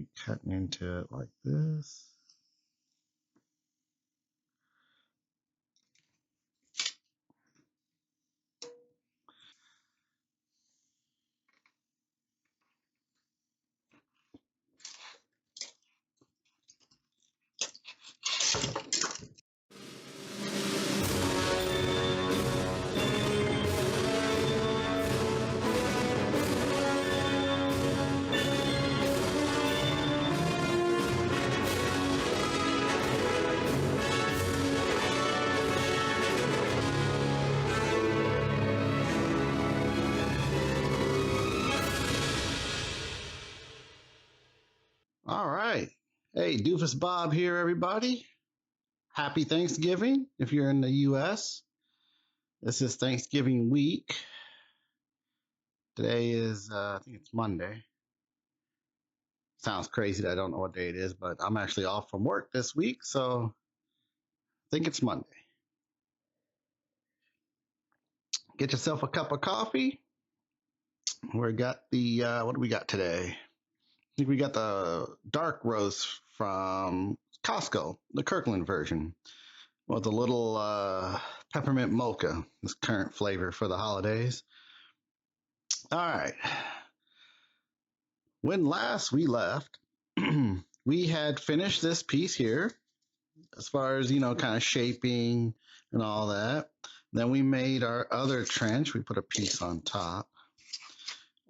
be cutting into it like this. All right. Hey, Doofus Bob here, everybody. Happy Thanksgiving if you're in the U.S. This is Thanksgiving week. Today is, I think it's Monday. Sounds crazy that I don't know what day it is, but I'm actually off from work this week, so I think it's Monday. Get yourself a cup of coffee. We got the, what do we got today? I think we got the dark roast from Costco, the Kirkland version, with a little peppermint mocha, this current flavor for the holidays. All right. When last we left, we had finished this piece here as far as, kind of shaping and all that. Then we made our other trench. We put a piece on top.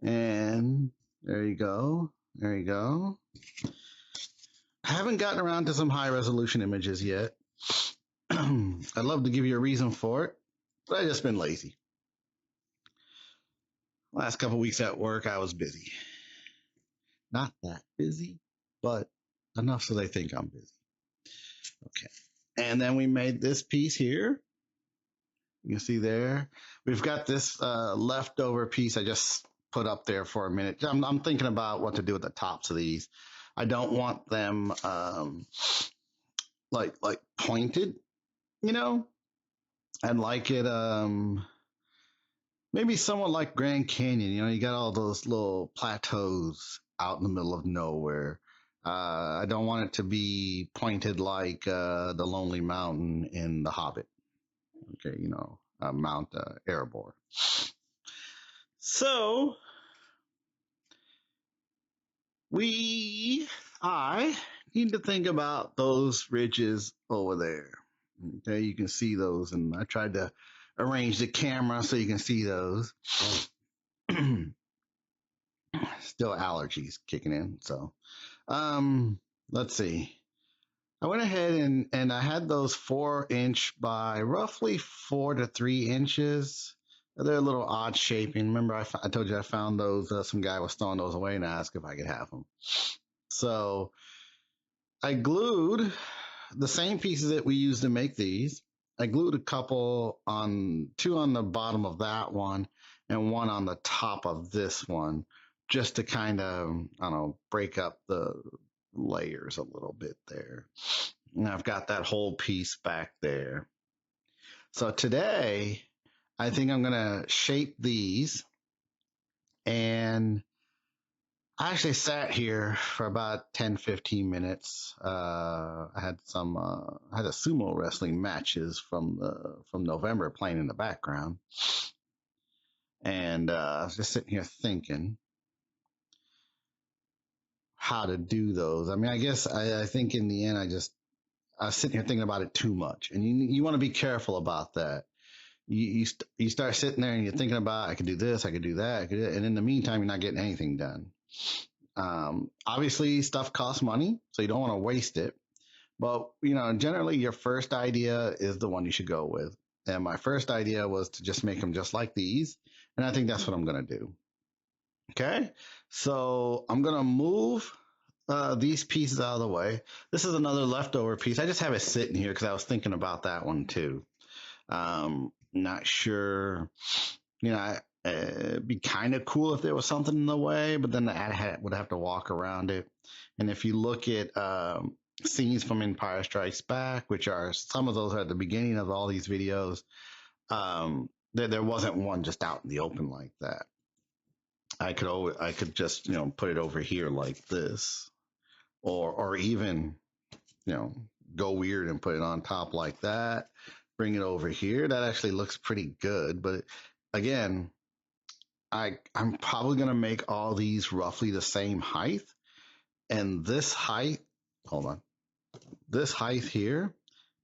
And there you go. There you go. I haven't gotten around to some high resolution images yet. I'd love to give you a reason for it, but I've just been lazy. Last couple weeks at work, I was busy. Not that busy, but enough so they think I'm busy. Okay. And then we made this piece here. You can see there. We've got this leftover piece I just put up there for a minute. I'm thinking about what to do with the tops of these. I don't want them like pointed, I'd like it maybe somewhat like Grand Canyon. You got all those little plateaus out in the middle of nowhere. I don't want it to be pointed like the Lonely Mountain in The Hobbit. Okay, Mount Erebor. So I need to think about those ridges over there. Okay, you can see those, and I tried to arrange the camera so you can see those. Still allergies kicking in. So, let's see. I went ahead and I had those 4-inch by roughly 4 to 3 inches. They're a little odd shaping. Remember, I told you I found those. Some guy was throwing those away, and I asked if I could have them. So I glued the same pieces that we used to make these. I glued a couple on 2 on the bottom of that one and 1 on the top of this one, just to kind of, break up the layers a little bit there. And I've got that whole piece back there. So today, I think I'm going to shape these. And I actually sat here for about 10, 15 minutes. I had a sumo wrestling matches from November playing in the background. And I was just sitting here thinking how to do those. I mean, I guess I think in the end, I was sitting here thinking about it too much. And you want to be careful about that. You start sitting there and you're thinking about, I could do this, I could do that, and in the meantime, you're not getting anything done. Obviously, stuff costs money, so you don't want to waste it. But, generally, your first idea is the one you should go with. And my first idea was to just make them just like these. And I think that's what I'm going to do. Okay, so I'm going to move these pieces out of the way. This is another leftover piece. I just have it sitting here because I was thinking about that one too. Not sure, it'd be kind of cool if there was something in the way, but then I would have to walk around it. And if you look at scenes from Empire Strikes Back, which are some of those are at the beginning of all these videos, there wasn't one just out in the open like that. I could just put it over here like this, or even, you know, go weird and put it on top like that. Bring it over here. That actually looks pretty good. But again, I'm probably gonna make all these roughly the same height. And this height, hold on, this height here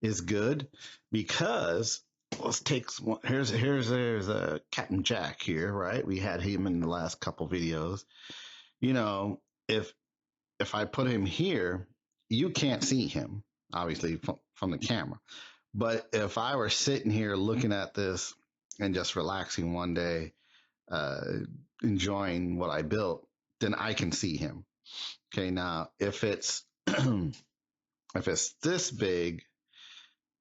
is good because let's take one. There's a Captain Jack here, right? We had him in the last couple videos. You know, if I put him here, you can't see him obviously from the camera. But if I were sitting here looking at this and just relaxing one day, uh, enjoying what I built, then I can see him. Okay, now if it's if it's this big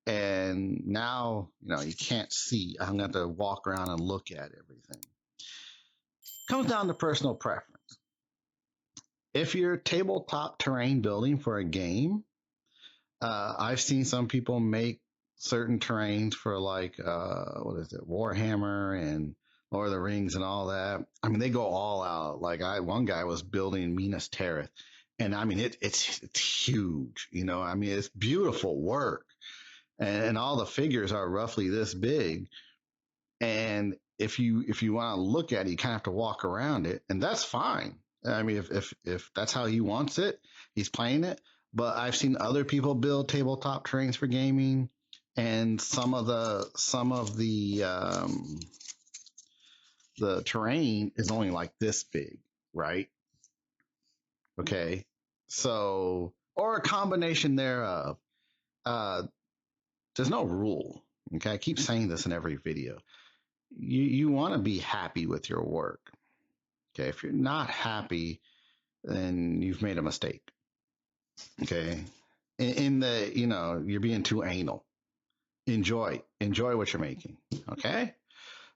and now you can't see, I'm gonna have to walk around and look at everything. Comes down to personal preference. If you're tabletop terrain building for a game, I've seen some people make certain terrains for like what is it, Warhammer and Lord of the Rings and all that. I mean, they go all out. Like one guy was building Minas Tirith, and I mean it's huge. I mean it's beautiful work, and all the figures are roughly this big. And if you want to look at it, you kind of have to walk around it, and that's fine. I mean, if that's how he wants it, he's playing it. But I've seen other people build tabletop terrains for gaming, and the terrain is only like this big, right? Okay, so or a combination thereof. Uh, there's no rule. Okay, I keep saying this in every video. You want to be happy with your work. Okay, if you're not happy, then you've made a mistake. Okay, in the you're being too anal. Enjoy what you're making. Okay,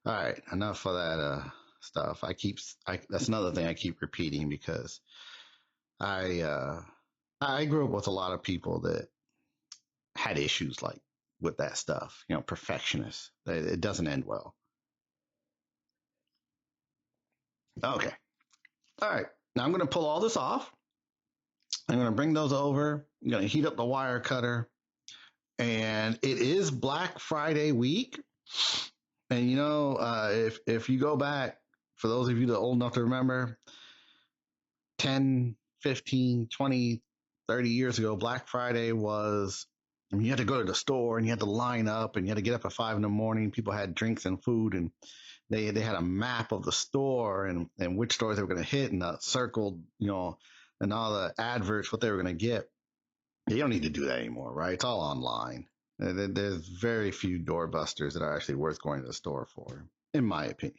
all right. Enough of that stuff. That's another thing I keep repeating because I grew up with a lot of people that had issues like with that stuff. Perfectionists. It doesn't end well. Okay. All right. Now I'm going to pull all this off. I'm going to bring those over. I'm going to heat up the wire cutter. And it is Black Friday week. And if you go back, for those of you that are old enough to remember, 10, 15, 20, 30 years ago, Black Friday was, I mean, you had to go to the store and you had to line up and you had to get up at 5 in the morning. People had drinks and food, and they had a map of the store and which stores they were going to hit, and circled, and all the adverts, what they were going to get. You don't need to do that anymore, right? It's all online. There's very few doorbusters that are actually worth going to the store for, in my opinion.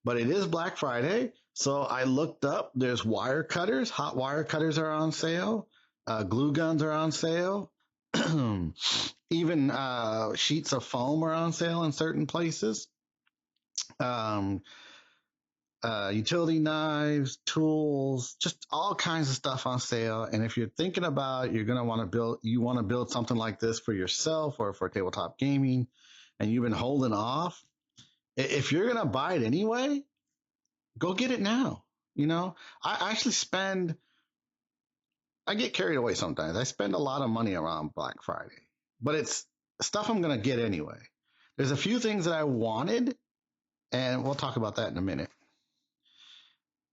But it is Black Friday, so I looked up. There's wire cutters. Hot wire cutters are on sale. Glue guns are on sale. Even sheets of foam are on sale in certain places. Utility knives, tools, just all kinds of stuff on sale. And if you're thinking about you're going to want to build something like this for yourself or for tabletop gaming, and you've been holding off, if you're going to buy it anyway, go get it now. I actually I get carried away sometimes. I spend a lot of money around Black Friday, but it's stuff I'm going to get anyway. There's a few things that I wanted, and we'll talk about that in a minute.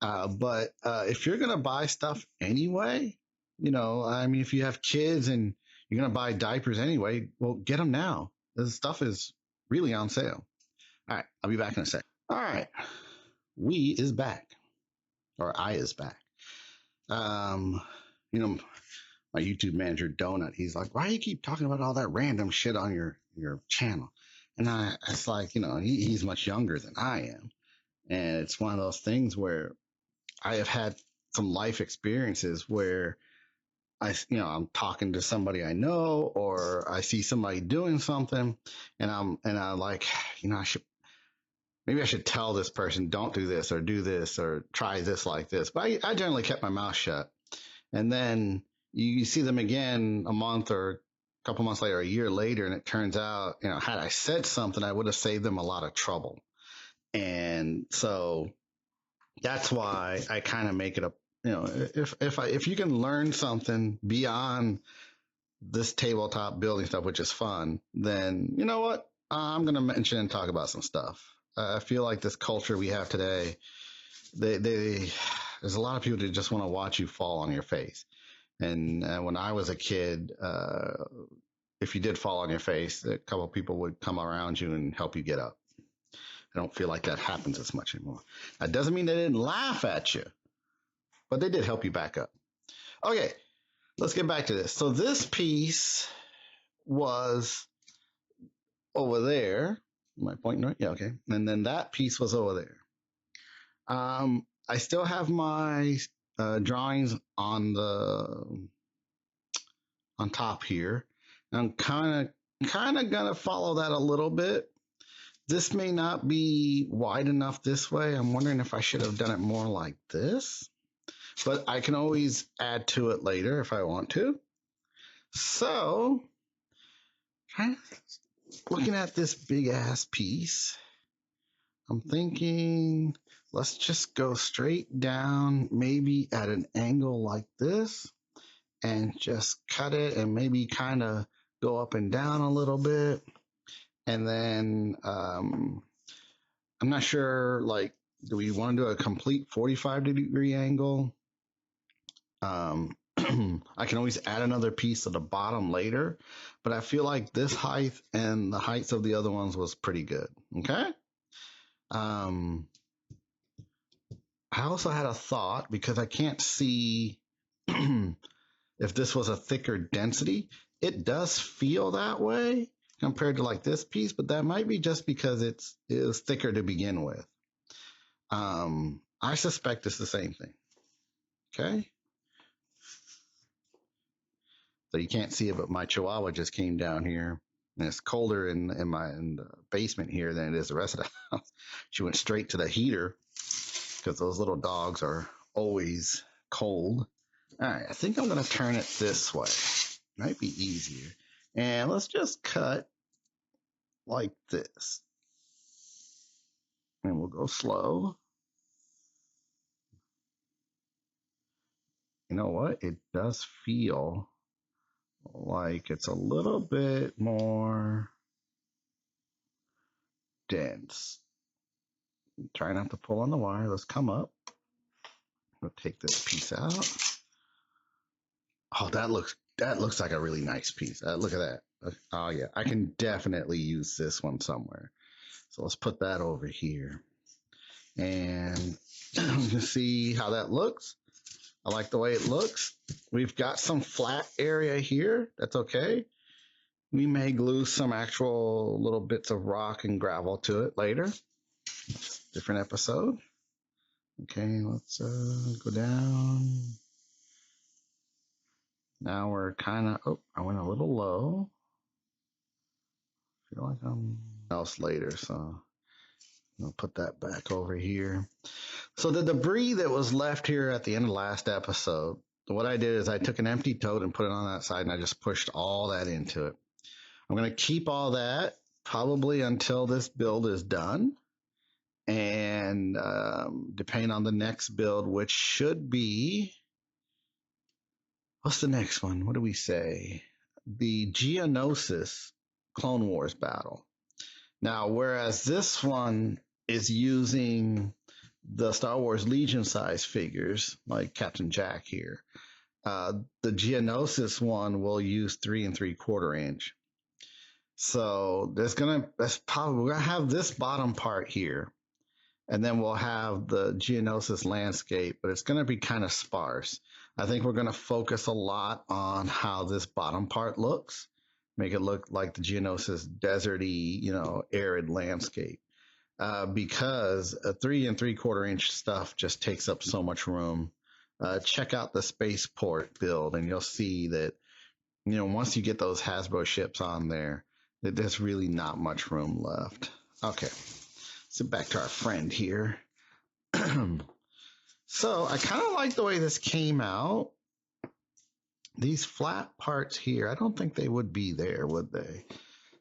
But if you're going to buy stuff anyway, I mean, if you have kids and you're going to buy diapers anyway, well, get them now. This stuff is really on sale. All right, I'll be back in a sec. All right, we is back, or I is back. My YouTube manager, Donut, he's like, why do you keep talking about all that random shit on your channel? And it's like, he's much younger than I am. And it's one of those things where I have had some life experiences where I'm talking to somebody I know, or I see somebody doing something, and I'm like, maybe I should tell this person, don't do this or do this or try this like this. But I generally kept my mouth shut. And then you see them again a month or a couple months later, a year later, and it turns out, had I said something, I would have saved them a lot of trouble. And so that's why I kind of make it if you can learn something beyond this tabletop building stuff, which is fun, then you know what? I'm going to mention and talk about some stuff. I feel like this culture we have today, there's a lot of people that just want to watch you fall on your face. And when I was a kid, if you did fall on your face, a couple of people would come around you and help you get up. I don't feel like that happens as much anymore. That doesn't mean they didn't laugh at you, but they did help you back up. Okay, let's get back to this. So this piece was over there. Am I pointing right? Yeah, okay. And then that piece was over there. I still have my drawings on top here. I'm kind of gonna follow that a little bit. This may not be wide enough this way. I'm wondering if I should have done it more like this, but I can always add to it later if I want to. So, looking at this big ass piece, I'm thinking let's just go straight down, maybe at an angle like this, and just cut it and maybe kind of go up and down a little bit. And then I'm not sure, like, do we want to do a complete 45-degree angle? I can always add another piece to the bottom later, but I feel like this height and the heights of the other ones was pretty good. Okay. I also had a thought because I can't see if this was a thicker density. It does feel that way compared to like this piece, but that might be just because it is thicker to begin with. I suspect it's the same thing. Okay. So you can't see it, but my Chihuahua just came down here, and it's colder in the basement here than it is the rest of the house. She went straight to the heater because those little dogs are always cold. All right, I think I'm going to turn it this way. Might be easier. And let's just cut like this. And we'll go slow. You know what? It does feel like it's a little bit more dense. Try not to pull on the wire. Let's come up. We'll take this piece out. Oh, that looks like a really nice piece. Look at that. Oh yeah, I can definitely use this one somewhere. So let's put that over here. And you can see how that looks. I like the way it looks. We've got some flat area here. That's okay. We may glue some actual little bits of rock and gravel to it later. Different episode. Okay, let's go down. Now we're kind of, oh, I went a little low. I feel like I'm else later, so I'll put that back over here. So the debris that was left here at the end of the last episode, what I did is I took an empty tote and put it on that side, and I just pushed all that into it. I'm going to keep all that probably until this build is done. And depending on the next build, which should be, what's the next one? What do we say? The Geonosis Clone Wars battle. Now, whereas this one is using the Star Wars Legion size figures, like Captain Jack here, the Geonosis one will use 3 3/4 inch. So we're gonna have this bottom part here, and then we'll have the Geonosis landscape, but it's gonna be kind of sparse. I think we're gonna focus a lot on how this bottom part looks, make it look like the Geonosis deserty, arid landscape. Because a 3 3/4 inch stuff just takes up so much room. Check out the spaceport build, and you'll see that, once you get those Hasbro ships on there, that there's really not much room left. Okay, so back to our friend here. So I kind of like the way this came out. These flat parts here, I don't think they would be there, would they?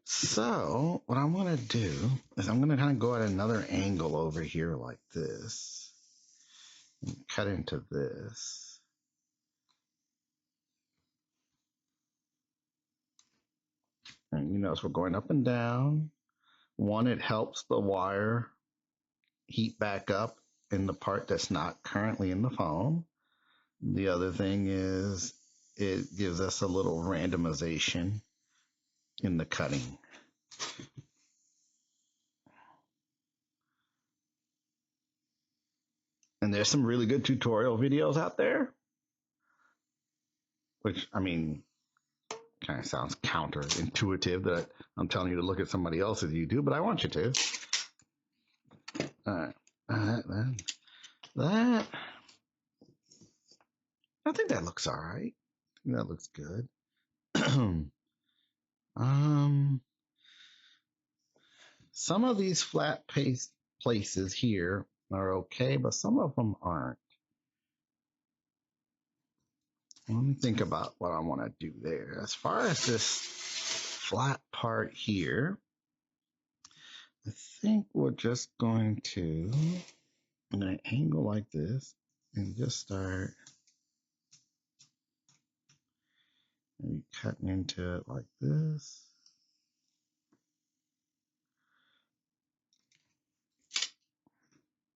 So what I'm going to do is I'm going to kind of go at another angle over here like this. cut into this. And you notice we're going up and down. One, it helps the wire heat back up in the part that's not currently in the foam. The other thing is it gives us a little randomization in the cutting. And there's some really good tutorial videos out there, which, I mean, kind of sounds counterintuitive that I'm telling you to look at somebody else's YouTube, but I want you to. All right. That I think that looks all right. I think that looks good. Some of these flat places here are okay, but some of them aren't. Let me think about what I want to do there. As far as this flat part here, I think we're just going to, I'm going to angle like this and just start maybe cutting into it like this.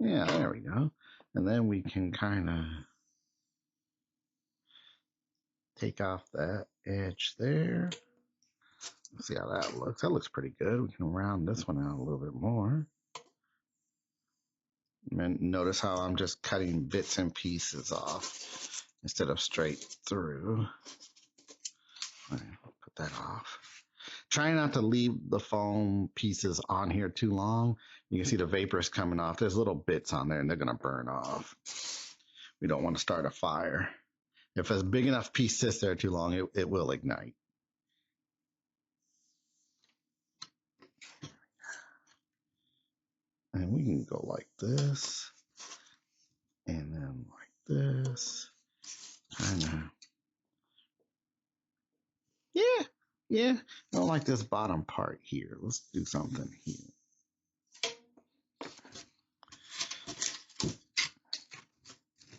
Yeah, there we go. And then we can kind of take off that edge there. Let's see how that looks. That looks pretty good. We can round this one out a little bit more. And notice how I'm just cutting bits and pieces off instead of straight through. All right, I'll put that off. Try not to leave the foam pieces on here too long. You can see the vapors coming off. There's little bits on there and they're going to burn off. We don't want to start a fire. If a big enough piece sits there too long, it will ignite. And we can go like this. And then like this. Kind of. Yeah. I don't like this bottom part here. Let's do something here.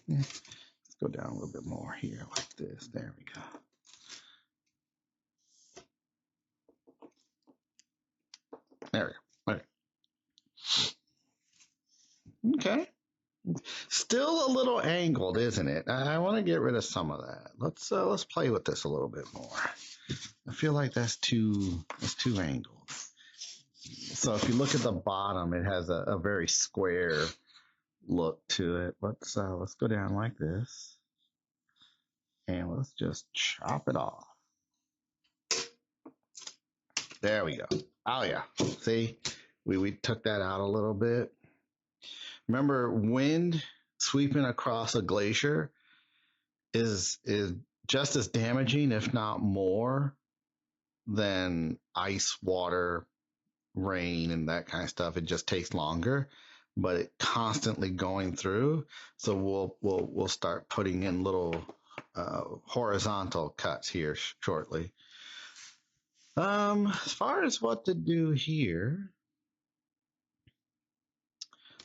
Yeah. Let's go down a little bit more here like this. There we go. There we go. Okay. Still a little angled, isn't it? I want to get rid of some of that. Let's play with this a little bit more. I feel like that's too angled. So if you look at the bottom, it has a very square look to it. Let's go down like this. And let's just chop it off. There we go. Oh yeah. See? We took that out a little bit. Remember, wind sweeping across a glacier is just as damaging, if not more, than ice, water, rain, and that kind of stuff. It just takes longer, but it constantly going through. So we'll start putting in little horizontal cuts here shortly. As far as what to do here,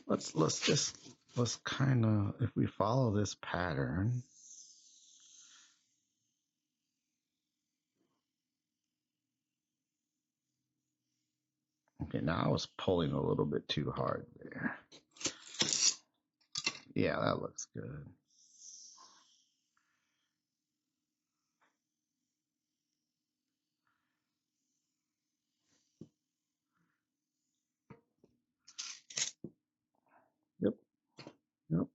let's kind of, if we follow this pattern. Okay, now I was pulling a little bit too hard there. Yeah, that looks good. Yep.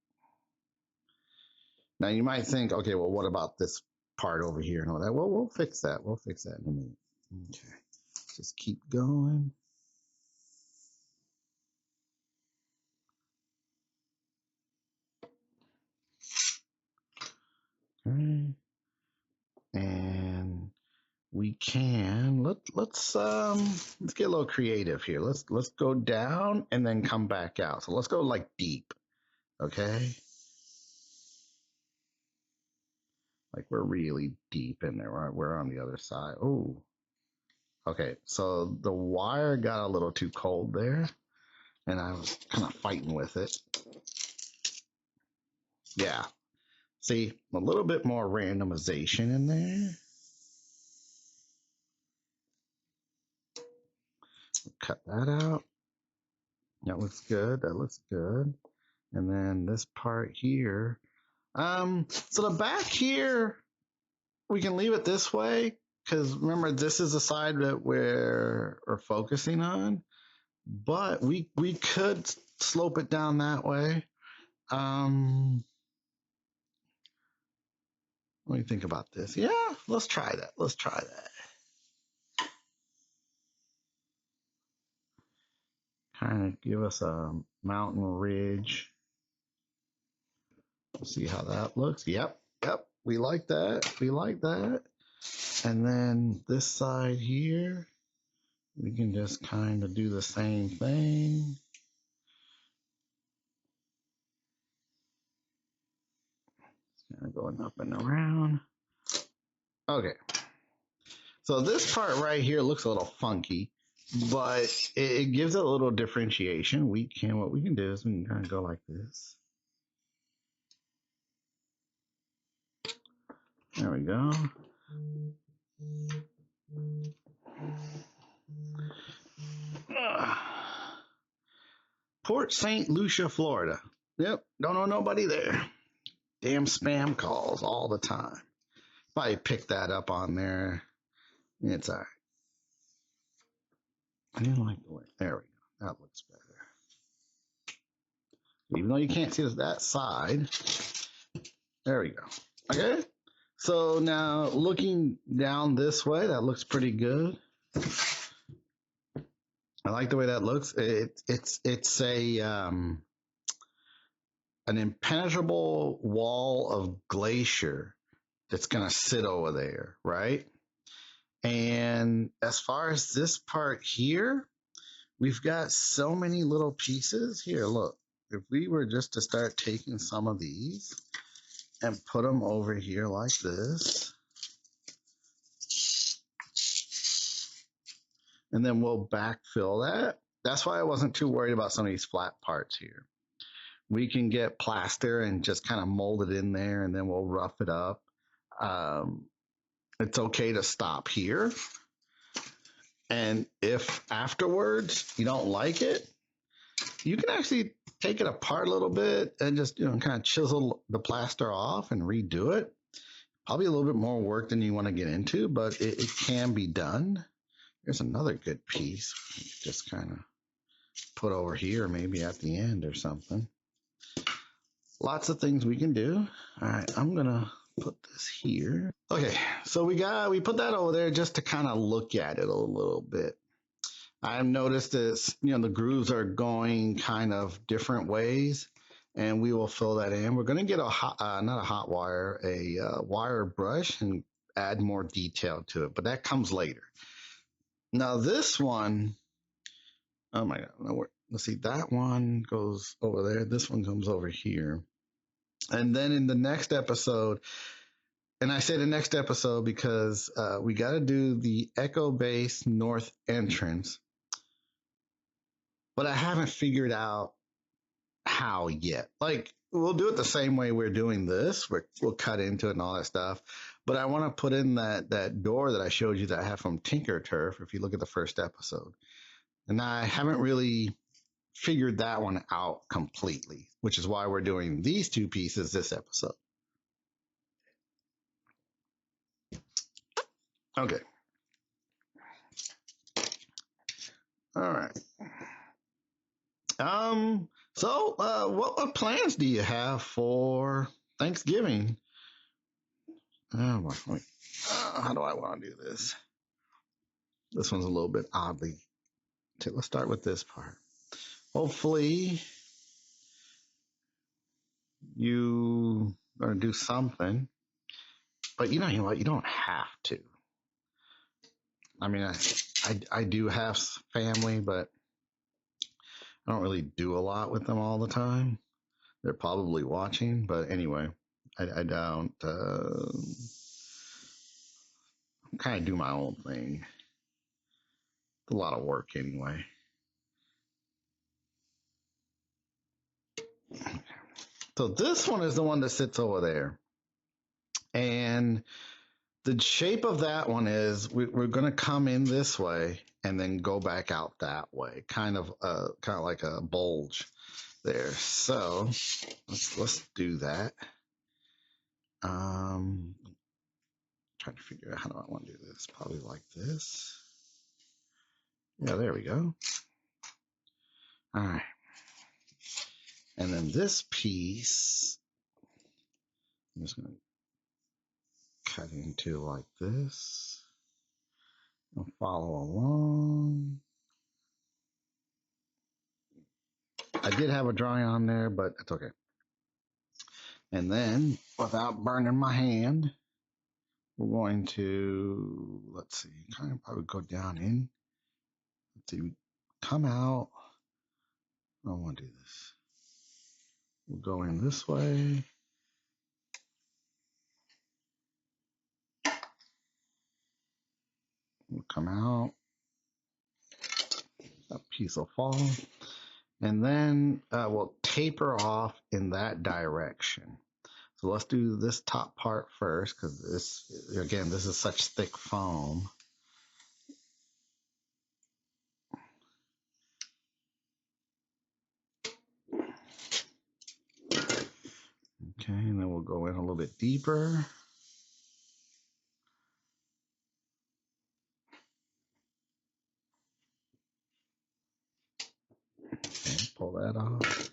Now you might think, okay, well, what about this part over here and all that? Well, we'll fix that. We'll fix that in a minute. Okay, just keep going. Okay, and we can let's get a little creative here. Let's go down and then come back out. So let's go like deep. Okay. Like we're really deep in there. We're on the other side. Oh, okay. So the wire got a little too cold there, and I was kind of fighting with it. Yeah. See, a little bit more randomization in there. Cut that out. That looks good. That looks good. And then this part here. So the back here, we can leave it this way because remember this is the side that we're focusing on. But we could slope it down that way. What do you think about this? Yeah, let's try that. Let's try that. Kind of give us a mountain ridge. Let's see how that looks. Yep, yep. We like that. We like that. And then this side here, we can just kind of do the same thing. Kind of going up and around. Okay. So this part right here looks a little funky, but it gives it a little differentiation. What we can do is we can kind of go like this. There we go. Port St. Lucia, Florida. Yep, don't know nobody there. Damn spam calls all the time. Probably pick that up on there. It's all right. I didn't like the way. There we go. That looks better. Even though you can't see that side. There we go. Okay. So now looking down this way, that looks pretty good. I like the way that looks. It's an impenetrable wall of glacier that's gonna sit over there, right? And as far as this part here, we've got so many little pieces. Here, look. If we were just to start taking some of these and put them over here like this, and then we'll backfill that. That's why I wasn't too worried about some of these flat parts here. We can get plaster and just kind of mold it in there, and then we'll rough it up. It's okay to stop here. And if afterwards you don't like it, you can actually take it apart a little bit and just kind of chisel the plaster off and redo it. Probably a little bit more work than you want to get into, but it can be done. Here's another good piece. Just kind of put over here, maybe at the end or something. Lots of things we can do. All right, I'm gonna put this here. Okay, so we put that over there just to kind of look at it a little bit. I've noticed this, the grooves are going kind of different ways, and we will fill that in. We're going to get not a hot wire, a wire brush and add more detail to it, but that comes later. Now this one, oh my God, no, let's see, that one goes over there. This one comes over here. And then in the next episode, and I say the next episode because we got to do the Echo Base North entrance, but I haven't figured out how yet. Like, we'll do it the same way we're doing this. We'll cut into it and all that stuff. But I want to put in that door that I showed you that I have from Tinker Turf, if you look at the first episode. And I haven't really figured that one out completely, which is why we're doing these two pieces this episode. Okay. All right. So, what plans do you have for Thanksgiving? Oh, wait. How do I want to do this? This one's a little bit oddly. Let's start with this part. Hopefully, you are going to do something, but you know what? You don't have to. I mean, I do have family, but I don't really do a lot with them all the time. They're probably watching, but anyway, I don't. Kind of do my own thing. It's a lot of work anyway. So this one is the one that sits over there. And the shape of that one is we're going to come in this way and then go back out that way, kind of like a bulge there. So let's do that. Trying to figure out how do I want to do this. Probably like this. Yeah, there we go. All right. And then this piece, I'm just going to cut into like this and follow along. I did have a drawing on there, but it's okay. And then, without burning my hand, we're going to, let's see, kind of probably go down in. Let's see, come out. I don't want to do this. We'll go in this way. We'll come out. That piece will fall. And then we'll taper off in that direction. So let's do this top part first, because this, again, this is such thick foam. Okay, and then we'll go in a little bit deeper. Okay, pull that off.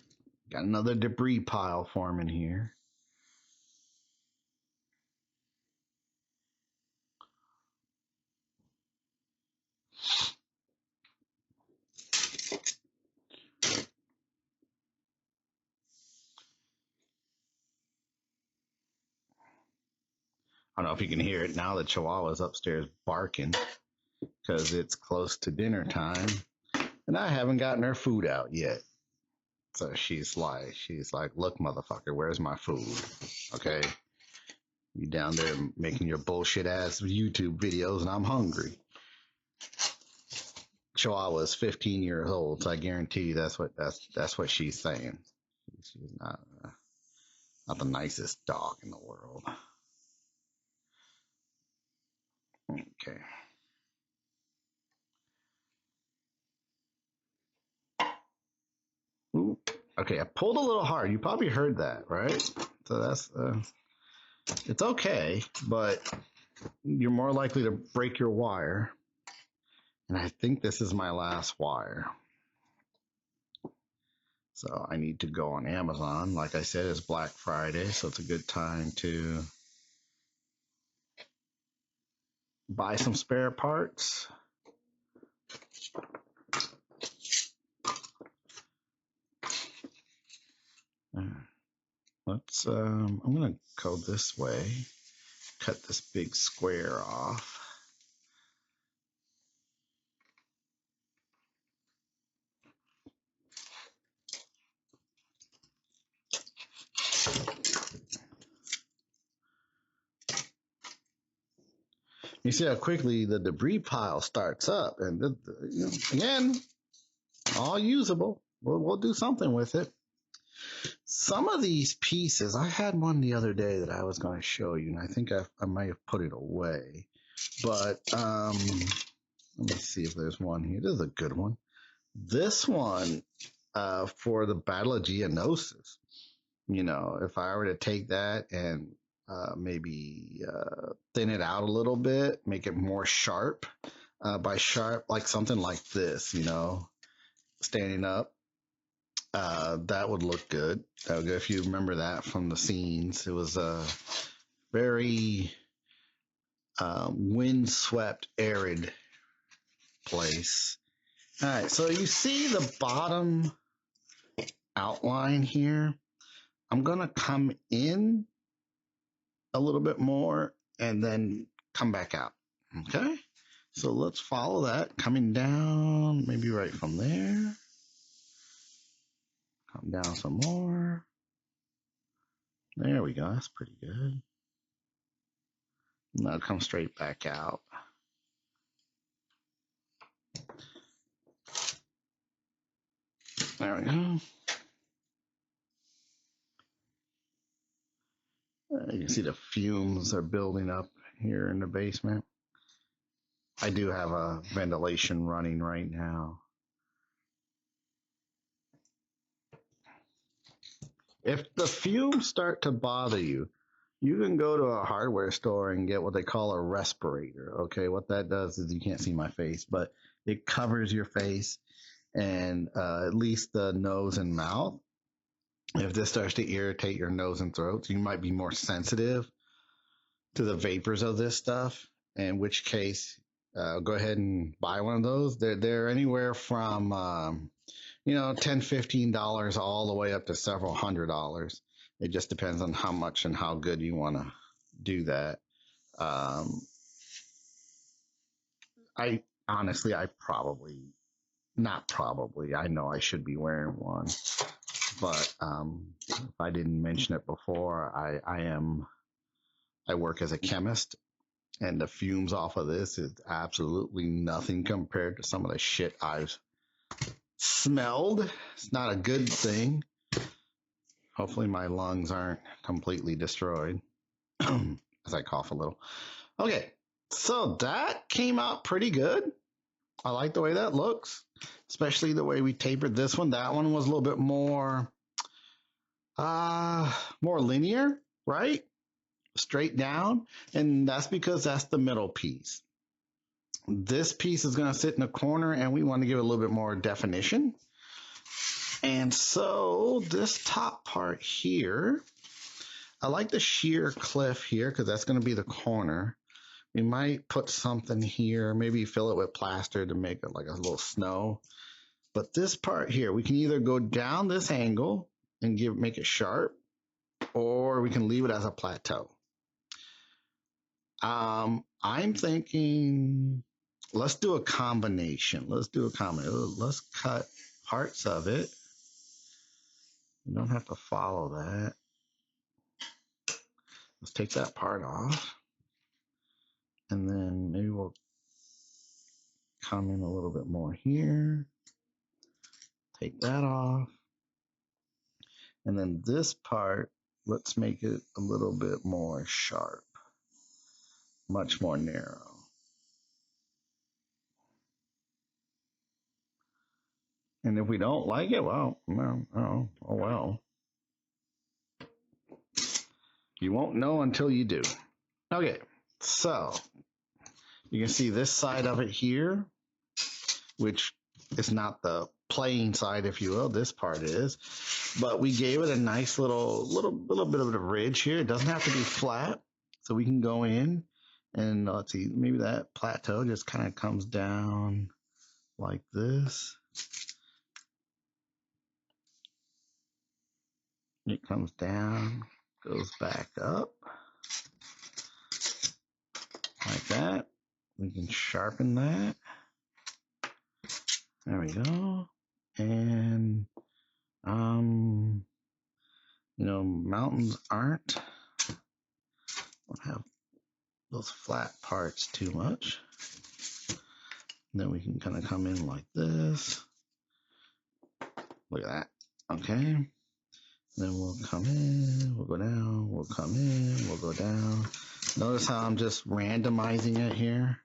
Got another debris pile forming here. I don't know if you can hear it now. The Chihuahua's upstairs barking because it's close to dinner time, and I haven't gotten her food out yet. So she's like, look, motherfucker, where's my food? Okay, you down there making your bullshit ass YouTube videos, and I'm hungry. Chihuahua is 15 years old, so I guarantee you that's what she's saying. She's not the nicest dog in the world. Okay. Ooh. Okay, I pulled a little hard. You probably heard that, right? So that's it's okay, but you're more likely to break your wire. And I think this is my last wire. So I need to go on Amazon. Like I said, it's Black Friday, so it's a good time to buy some spare parts. I'm gonna go this way, cut this big square off. You see how quickly the debris pile starts up, and again, all usable. We'll do something with it. Some of these pieces, I had one the other day that I was going to show you, and I think I might have put it away. But let me see if there's one here. This is a good one. This one for the Battle of Geonosis. You know, if I were to take that and maybe thin it out a little bit, make it more sharp. By sharp, like something like this, you know, standing up. That would look good. That would go, if you remember that from the scenes. It was a very windswept, arid place. All right, so you see the bottom outline here. I'm going to come in a little bit more and then come back out. Okay, so let's follow that. Coming down, maybe right from there. Come down some more. There we go. That's pretty good. Now come straight back out. There we go. You can see the fumes are building up here in the basement. I do have a ventilation running right now. If the fumes start to bother you, you can go to a hardware store and get what they call a respirator. Okay, what that does is, you can't see my face, but it covers your face and at least the nose and mouth. If this starts to irritate your nose and throat, you might be more sensitive to the vapors of this stuff. In which case, go ahead and buy one of those. They're anywhere from $10, $15 all the way up to several $100s. It just depends on how much and how good you want to do that. I honestly, I probably, not probably, I know I should be wearing one, but if I didn't mention it before, I work as a chemist, and the fumes off of this is absolutely nothing compared to some of the shit I've smelled. It's not a good thing. Hopefully my lungs aren't completely destroyed as I cough a little. Okay, so that came out pretty good. I like the way that looks, especially the way we tapered this one. That one was a little bit more linear, right? Straight down, and that's because that's the middle piece. This piece is going to sit in the corner, and we want to give it a little bit more definition. And so this top part here, I like the sheer cliff here because that's going to be the corner. We might put something here, maybe fill it with plaster to make it like a little snow. But this part here, we can either go down this angle and make it sharp, or we can leave it as a plateau. I'm thinking, let's do a combination. Let's cut parts of it. You don't have to follow that. Let's take that part off. And then maybe we'll come in a little bit more here. Take that off. And then this part, let's make it a little bit more sharp. Much more narrow. And if we don't like it, well, oh well. You won't know until you do. Okay, so you can see this side of it here, which is not the playing side, if you will. This part is, but we gave it a nice little bit of a ridge here. It doesn't have to be flat, so we can go in and let's see, maybe that plateau just kind of comes down like this. It comes down, goes back up like that. We can sharpen that. There we go. And mountains don't have those flat parts too much. And then we can kind of come in like this. Look at that. Okay. Then we'll come in, we'll go down, we'll come in, we'll go down. Notice how I'm just randomizing it here.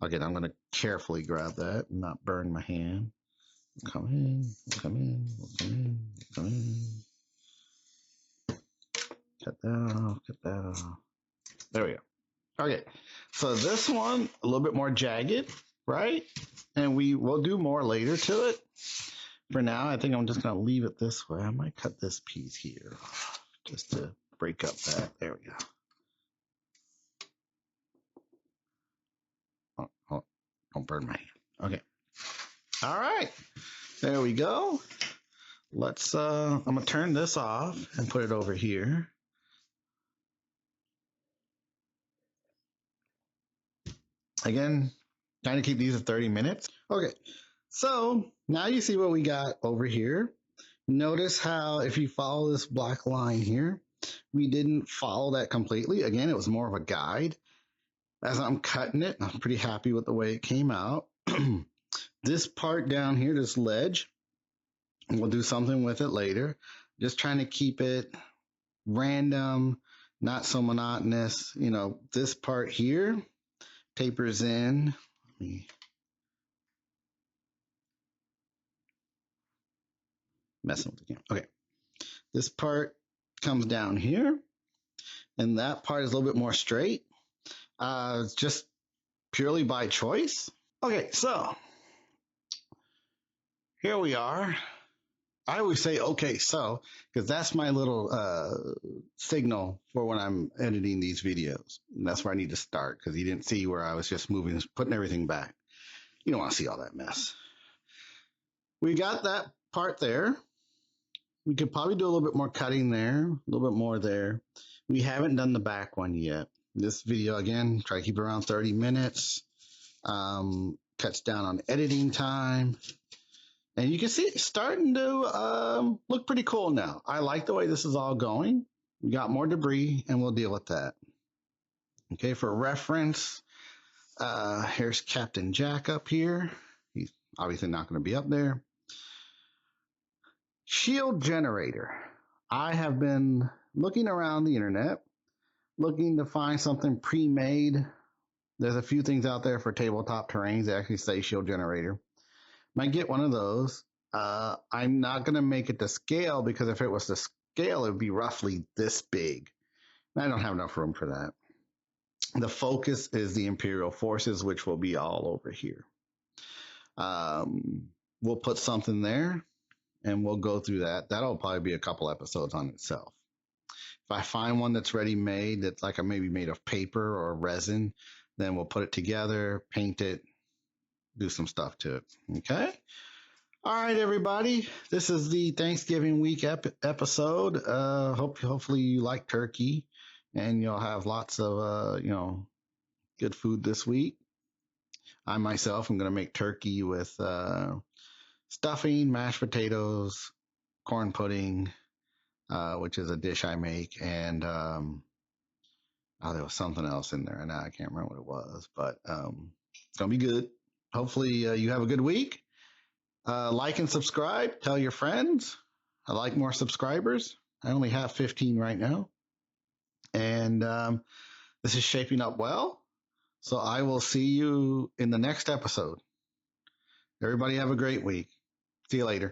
Okay, I'm going to carefully grab that and not burn my hand. We'll come in, we'll come in, we'll come in, we'll come in. Cut that off. There we go. Okay, so this one, a little bit more jagged, right? And we'll do more later to it. For now, I think I'm just going to leave it this way. I might cut this piece here just to break up that. There we go. Oh, don't burn my hand. Okay. All right. There we go. Let's, I'm going to turn this off and put it over here. Again, trying to keep these at 30 minutes. Okay. So now you see what we got over here. Notice how if you follow this black line here, we didn't follow that completely. Again, it was more of a guide. As I'm cutting it, I'm pretty happy with the way it came out. This part down here, this ledge, we'll do something with it later. Just trying to keep it random, not so monotonous. You know, this part here tapers in. Let me messing with the camera. Okay, this part comes down here, and that part is a little bit more straight. Just purely by choice. Okay, so here we are. I always say okay, so because that's my little signal for when I'm editing these videos. And that's where I need to start because you didn't see where I was just moving, putting everything back. You don't want to see all that mess. We got that part there. We could probably do a little bit more cutting there, a little bit more there. We haven't done the back one yet. This video, again, try to keep it around 30 minutes. Cuts down on editing time. And you can see it's starting to look pretty cool now. I like the way this is all going. We got more debris, and we'll deal with that. Okay, for reference, here's Captain Jack up here. He's obviously not going to be up there. Shield generator. I have been looking around the internet, looking to find something pre-made. There's a few things out there for tabletop terrains that actually say shield generator. Might get one of those. I'm not going to make it to scale because if it was to scale, it would be roughly this big. I don't have enough room for that. The focus is the Imperial forces, which will be all over here. We'll put something there and we'll go through that. That'll probably be a couple episodes on itself. If I find one that's ready made, that's like maybe made of paper or resin, then we'll put it together, paint it, do some stuff to it. Okay. All right, everybody. This is the Thanksgiving week episode. Hopefully you like turkey, and you'll have lots of good food this week. I myself am going to make turkey with stuffing, mashed potatoes, corn pudding, which is a dish I make, and there was something else in there, and I can't remember what it was, but it's gonna be good. Hopefully, you have a good week. Like and subscribe. Tell your friends. I like more subscribers. I only have 15 right now, and this is shaping up well. So I will see you in the next episode. Everybody have a great week. See you later.